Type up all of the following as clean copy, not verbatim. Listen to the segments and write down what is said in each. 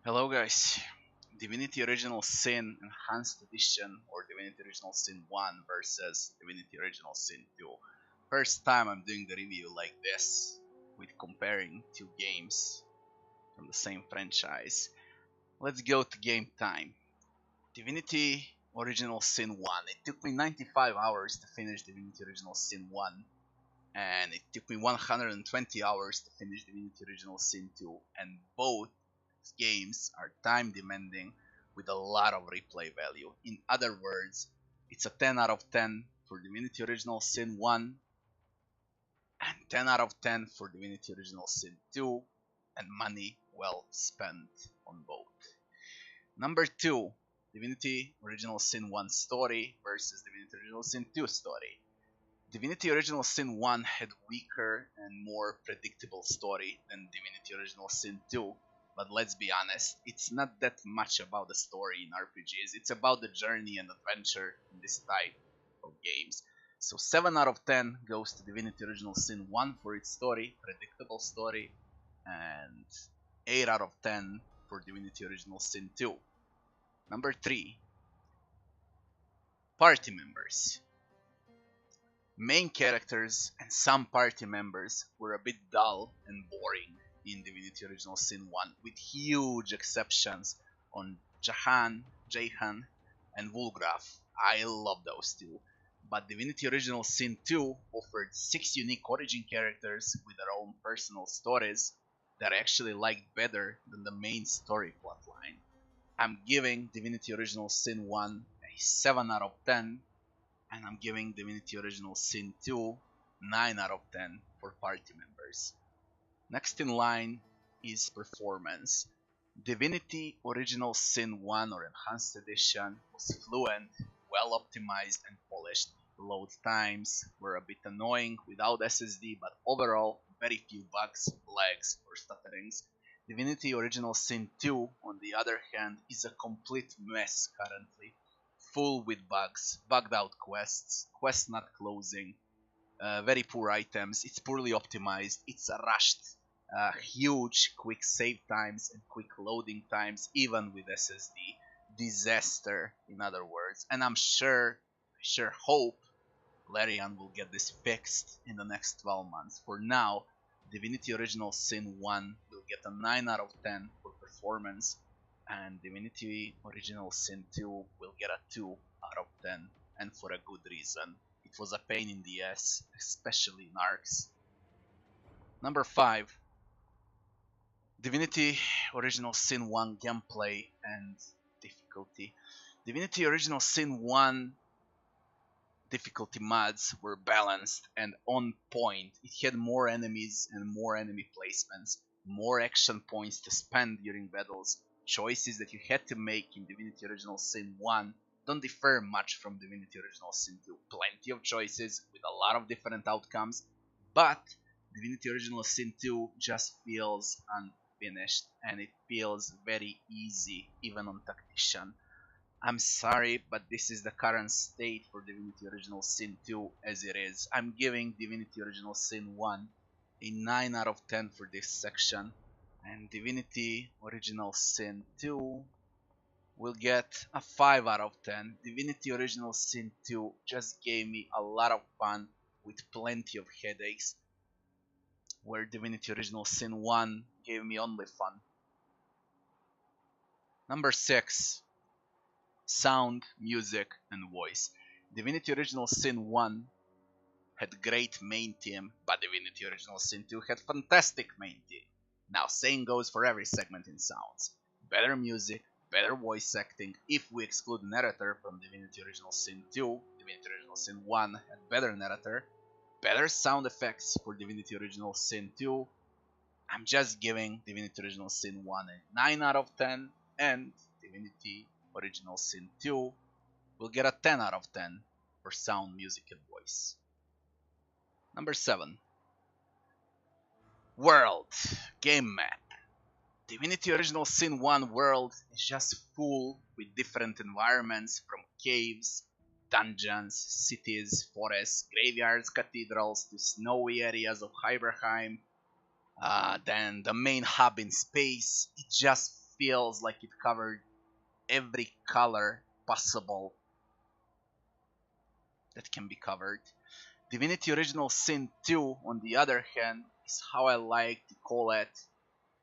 Hello guys, Divinity Original Sin Enhanced Edition or Divinity Original Sin 1 versus Divinity Original Sin 2. First time I'm doing the review like this with comparing two games from the same franchise. Let's go to game time. Divinity Original Sin 1. It took me 95 hours to finish Divinity Original Sin 1 and it took me 120 hours to finish Divinity Original Sin 2, and both games are time demanding with a lot of replay value. In other words, it's a 10 out of 10 for Divinity Original Sin 1 and 10 out of 10 for Divinity Original Sin 2, and money well spent on both. Number 2, Divinity Original Sin 1 story versus Divinity Original Sin 2 story. Divinity Original Sin 1 had weaker and more predictable story than Divinity Original Sin 2, but let's be honest, it's not that much about the story in RPGs, it's about the journey and adventure in this type of games. So 7 out of 10 goes to Divinity Original Sin 1 for its story, predictable story, and 8 out of 10 for Divinity Original Sin 2. Number 3, party members. Main characters and some party members were a bit dull and boring in Divinity Original Sin 1, with huge exceptions on Jahan, and Wulgraf. I love those two. But Divinity Original Sin 2 offered 6 unique origin characters with their own personal stories that I actually liked better than the main story plotline. I'm giving Divinity Original Sin 1 a 7 out of 10, and I'm giving Divinity Original Sin 2 9 out of 10 for party members. Next in line is performance. Divinity Original Sin 1 or Enhanced Edition was fluent, well optimized and polished. Load times were a bit annoying without SSD, but overall very few bugs, lags or stutterings. Divinity Original Sin 2 on the other hand is a complete mess currently, full with bugs, bugged out quests, quests not closing, very poor items, it's poorly optimized, it's rushed, huge quick save times and quick loading times, even with SSD. Disaster, in other words. And I sure hope Larian will get this fixed in the next 12 months. For now, Divinity Original Sin 1 will get a 9 out of 10 for performance, and Divinity Original Sin 2 will get a 2 out of 10, and for a good reason. It was a pain in the ass, especially in ARCs. Number 5, Divinity Original Sin 1 gameplay and difficulty. Divinity Original Sin 1 difficulty mods were balanced and on point. It had more enemies and more enemy placements, more action points to spend during battles. Choices that you had to make in Divinity Original Sin 1 don't differ much from Divinity Original Sin 2. Plenty of choices with a lot of different outcomes, but Divinity Original Sin 2 just feels unfinished and it feels very easy even on Tactician. I'm sorry, but this is the current state for Divinity Original Sin 2 as it is. I'm giving Divinity Original Sin 1 a 9 out of 10 for this section, and Divinity Original Sin 2 will get a 5 out of 10. Divinity Original Sin 2 just gave me a lot of fun with plenty of headaches, where Divinity Original Sin 1 gave me only fun. Number 6. Sound, music, and voice. Divinity Original Sin 1 had great main theme, but Divinity Original Sin 2 had fantastic main theme. Now, same goes for every segment in sounds. Better music, better voice acting. If we exclude narrator from Divinity Original Sin 2, Divinity Original Sin 1 had better narrator, better sound effects for Divinity Original Sin 2. I'm just giving Divinity Original Sin 1 a 9 out of 10, and Divinity Original Sin 2 will get a 10 out of 10 for sound, music, and voice. Number 7. World. Game map. Divinity Original Sin 1 world is just full with different environments, from caves, dungeons, cities, forests, graveyards, cathedrals, to snowy areas of Hyberheim, then the main hub in space. It just feels like it covered every color possible that can be covered. Divinity Original Sin 2, on the other hand, is how I like to call it,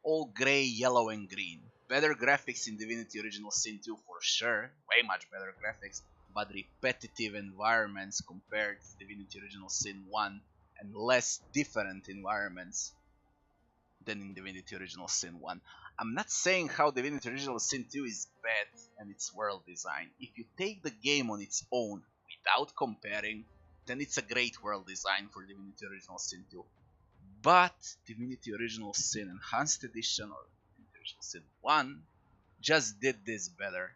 all gray, yellow, and green. Better graphics in Divinity Original Sin 2 for sure, way much better graphics, but repetitive environments compared to Divinity Original Sin 1, and less different environments than in Divinity Original Sin 1. I'm not saying how Divinity Original Sin 2 is bad and its world design. If you take the game on its own without comparing, then it's a great world design for Divinity Original Sin 2. But Divinity Original Sin Enhanced Edition or Divinity Original Sin 1 just did this better.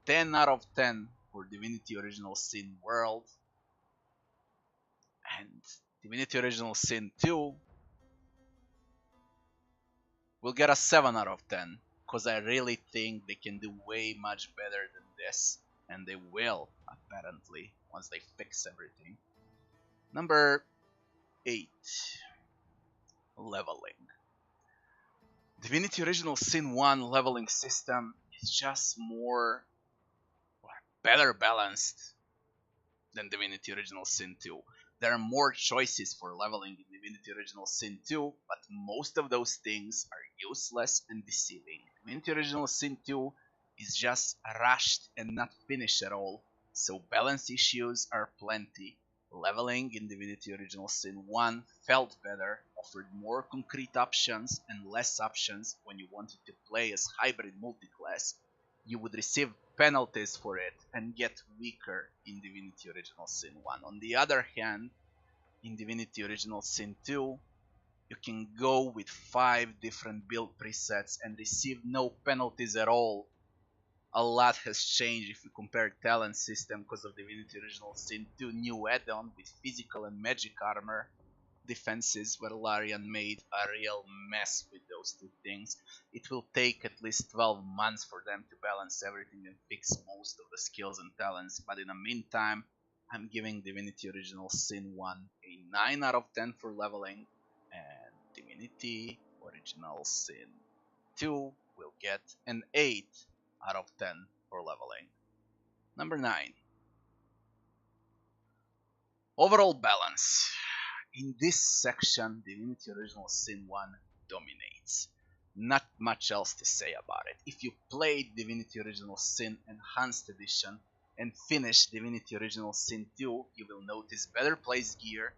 10 out of 10 for Divinity Original Sin World, and Divinity Original Sin 2 will get a 7 out of 10, because I really think they can do way much better than this, and they will, apparently, once they fix everything. Number 8. Leveling. Divinity Original Sin 1 leveling system is just more, or better balanced than Divinity Original Sin 2. There are more choices for leveling in Divinity Original Sin 2, but most of those things are useless and deceiving. Divinity Original Sin 2 is just rushed and not finished at all, so balance issues are plenty. Leveling in Divinity Original Sin 1 felt better, offered more concrete options and less options when you wanted to play as hybrid multiclass. You would receive penalties for it and get weaker in Divinity Original Sin 1. On the other hand, in Divinity Original Sin 2, you can go with 5 different build presets and receive no penalties at all. A lot has changed if you compare talent system because of Divinity Original Sin 2 new add-on with physical and magic armor defenses, where Larian made a real mess with those two things. It will take at least 12 months for them to balance everything and fix most of the skills and talents, but in the meantime, I'm giving Divinity Original Sin 1 a 9 out of 10 for leveling, and Divinity Original Sin 2 will get an 8 out of 10 for leveling. Number 9. Overall balance. In this section, Divinity Original Sin 1 dominates. Not much else to say about it. If you played Divinity Original Sin Enhanced Edition and finished Divinity Original Sin 2, you will notice better placed gear,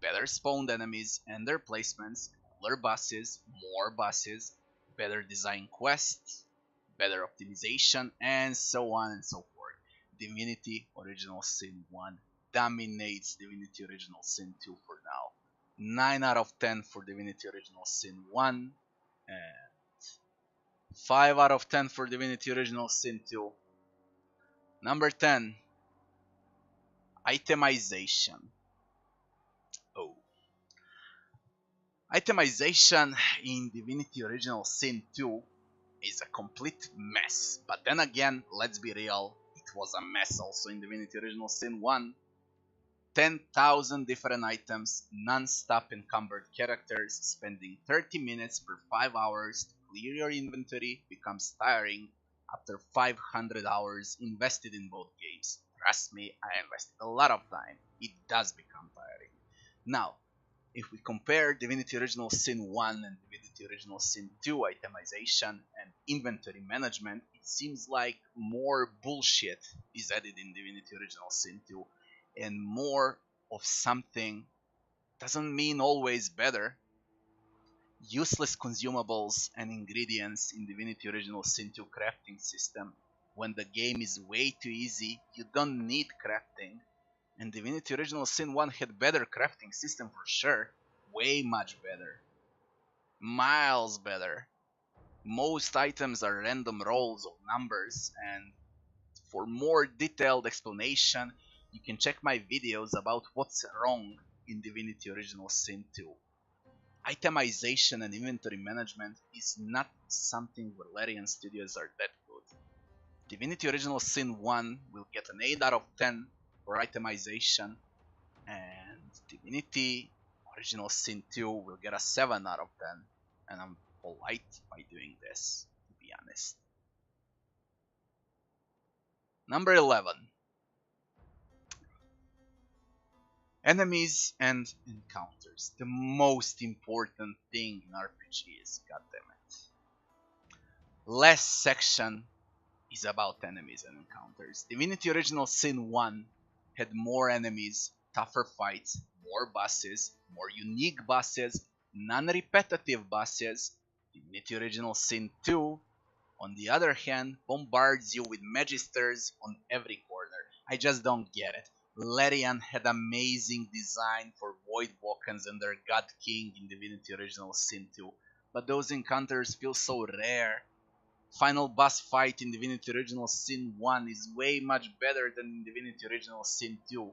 better spawned enemies and their placements, cooler bosses, more bosses, better design quests, better optimization, and so on and so forth. Divinity Original Sin 1 dominates Divinity Original Sin 2 for now. 9 out of 10 for Divinity Original Sin 1, and 5 out of 10 for Divinity Original Sin 2. Number 10. Itemization. Oh. Itemization in Divinity Original Sin 2 is a complete mess. But then again, let's be real, it was a mess also in Divinity Original Sin 1. 10,000 different items, non-stop encumbered characters, spending 30 minutes per 5 hours to clear your inventory becomes tiring after 500 hours invested in both games. Trust me, I invested a lot of time. It does become tiring. Now, if we compare Divinity Original Sin 1 and Divinity Original Sin 2 itemization and inventory management, it seems like more bullshit is added in Divinity Original Sin 2, and more of something doesn't mean always better. Useless consumables and ingredients in Divinity Original Sin 2 crafting system. When the game is way too easy, you don't need crafting. And Divinity Original Sin 1 had better crafting system for sure. Way much better. Miles better. Most items are random rolls of numbers, and for more detailed explanation, you can check my videos about what's wrong in Divinity Original Sin 2. Itemization and inventory management is not something where Larian Studios are that good. Divinity Original Sin 1 will get an 8 out of 10 for itemization, and Divinity Original Sin 2 will get a 7 out of 10, and I'm polite by doing this, to be honest. Number 11. Enemies and encounters. The most important thing in RPGs, goddammit. Last section is about enemies and encounters. Divinity Original Sin 1 had more enemies, tougher fights, more bosses, more unique bosses, non-repetitive bosses. Divinity Original Sin 2, on the other hand, bombards you with magisters on every corner. I just don't get it. Larian had amazing design for Void Walkens and their God King in Divinity Original Sin 2, but those encounters feel so rare. Final boss fight in Divinity Original Sin 1 is way much better than in Divinity Original Sin 2.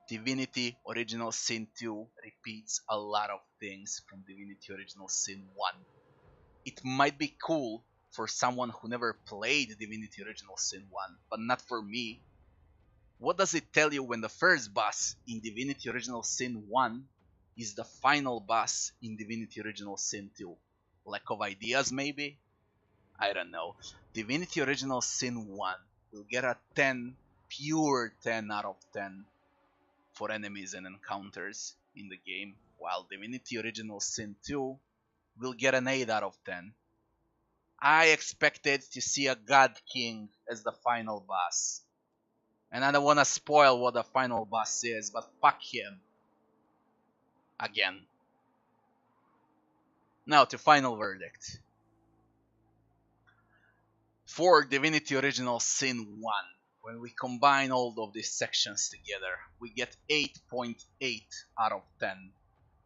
Divinity Original Sin 2 repeats a lot of things from Divinity Original Sin 1. It might be cool for someone who never played Divinity Original Sin 1, but not for me. What does it tell you when the first boss in Divinity Original Sin 1 is the final boss in Divinity Original Sin 2? Lack of ideas, maybe? I don't know. Divinity Original Sin 1 will get a 10, pure 10 out of 10 for enemies and encounters in the game, while Divinity Original Sin 2 will get an 8 out of 10. I expected to see a God King as the final boss. And I don't want to spoil what the final boss is, but fuck him. Again. Now to final verdict. For Divinity Original Sin 1, when we combine all of these sections together, we get 8.8 out of 10.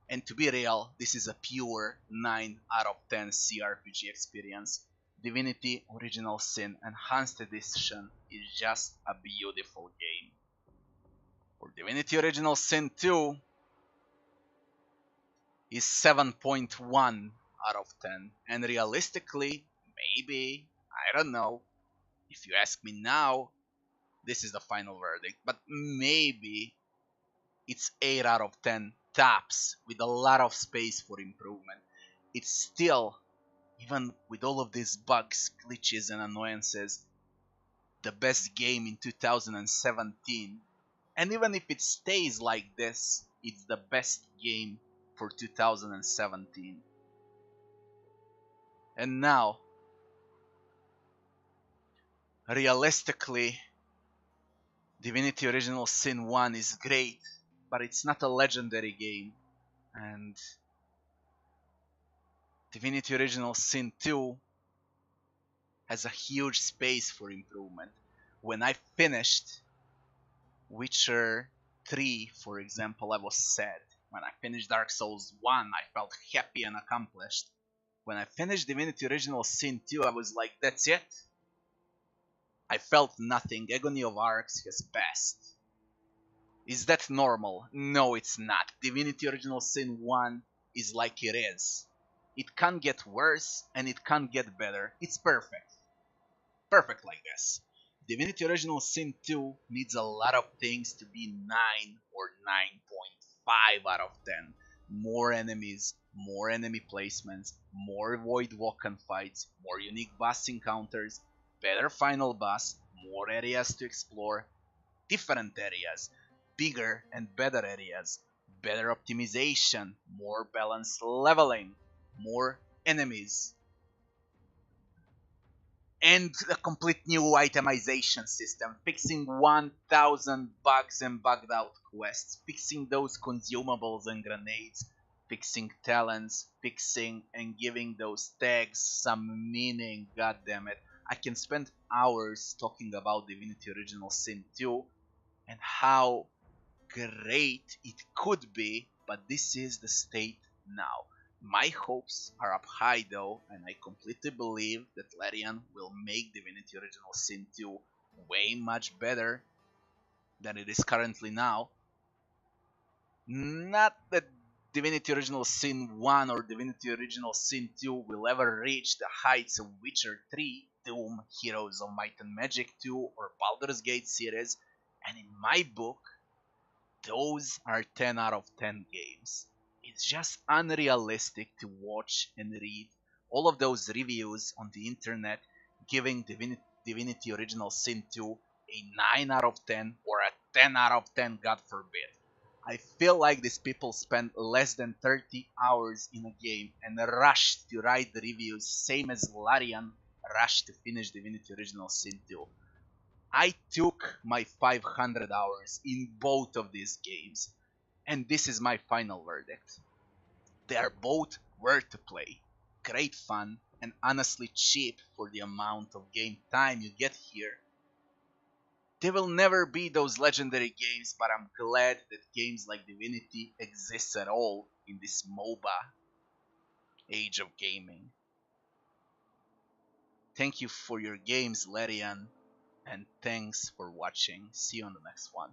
And to be real, this is a pure 9 out of 10 CRPG experience. Divinity Original Sin Enhanced Edition is just a beautiful game. For Divinity Original Sin 2 is 7.1 out of 10. And realistically, maybe, I don't know, if you ask me now, this is the final verdict. But maybe it's 8 out of 10 tops with a lot of space for improvement. It's still, even with all of these bugs, glitches and annoyances, the best game in 2017. And even if it stays like this, it's the best game for 2017. And now, realistically, Divinity Original Sin 1 is great, but it's not a legendary game. And Divinity Original Sin 2 has a huge space for improvement. When I finished Witcher 3, for example, I was sad. When I finished Dark Souls 1, I felt happy and accomplished. When I finished Divinity Original Sin 2, I was like, that's it? I felt nothing. Agony of Arcs has passed. Is that normal? No, it's not. Divinity Original Sin 1 is like it is. It can't get worse and it can't get better. It's perfect. Perfect like this. Divinity Original Sin 2 needs a lot of things to be 9 or 9.5 out of 10. More enemies, more enemy placements, more Void Walken fights, more unique boss encounters, better final boss, more areas to explore, different areas, bigger and better areas, better optimization, more balanced leveling, more enemies, and a complete new itemization system, fixing 1000 bugs and bugged out quests, fixing those consumables and grenades, fixing talents, fixing and giving those tags some meaning, god damn it. I can spend hours talking about Divinity Original Sin 2 and how great it could be, but this is the state now. My hopes are up high though, and I completely believe that Larian will make Divinity Original Sin 2 way much better than it is currently now. Not that Divinity Original Sin 1 or Divinity Original Sin 2 will ever reach the heights of Witcher 3, Doom, Heroes of Might and Magic 2, or Baldur's Gate series, and in my book, those are 10 out of 10 games. It's just unrealistic to watch and read All of those reviews on the internet giving Divinity Original Sin 2 a 9 out of 10 or a 10 out of 10, God forbid. I feel like these people spend less than 30 hours in a game and rush to write the reviews, same as Larian rushed to finish Divinity Original Sin 2. I took my 500 hours in both of these games, and this is my final verdict. They are both worth to play, great fun, and honestly cheap for the amount of game time you get here. They will never be those legendary games, but I'm glad that games like Divinity exist at all in this MOBA age of gaming. Thank you for your games, Larian, and thanks for watching. See you on the next one.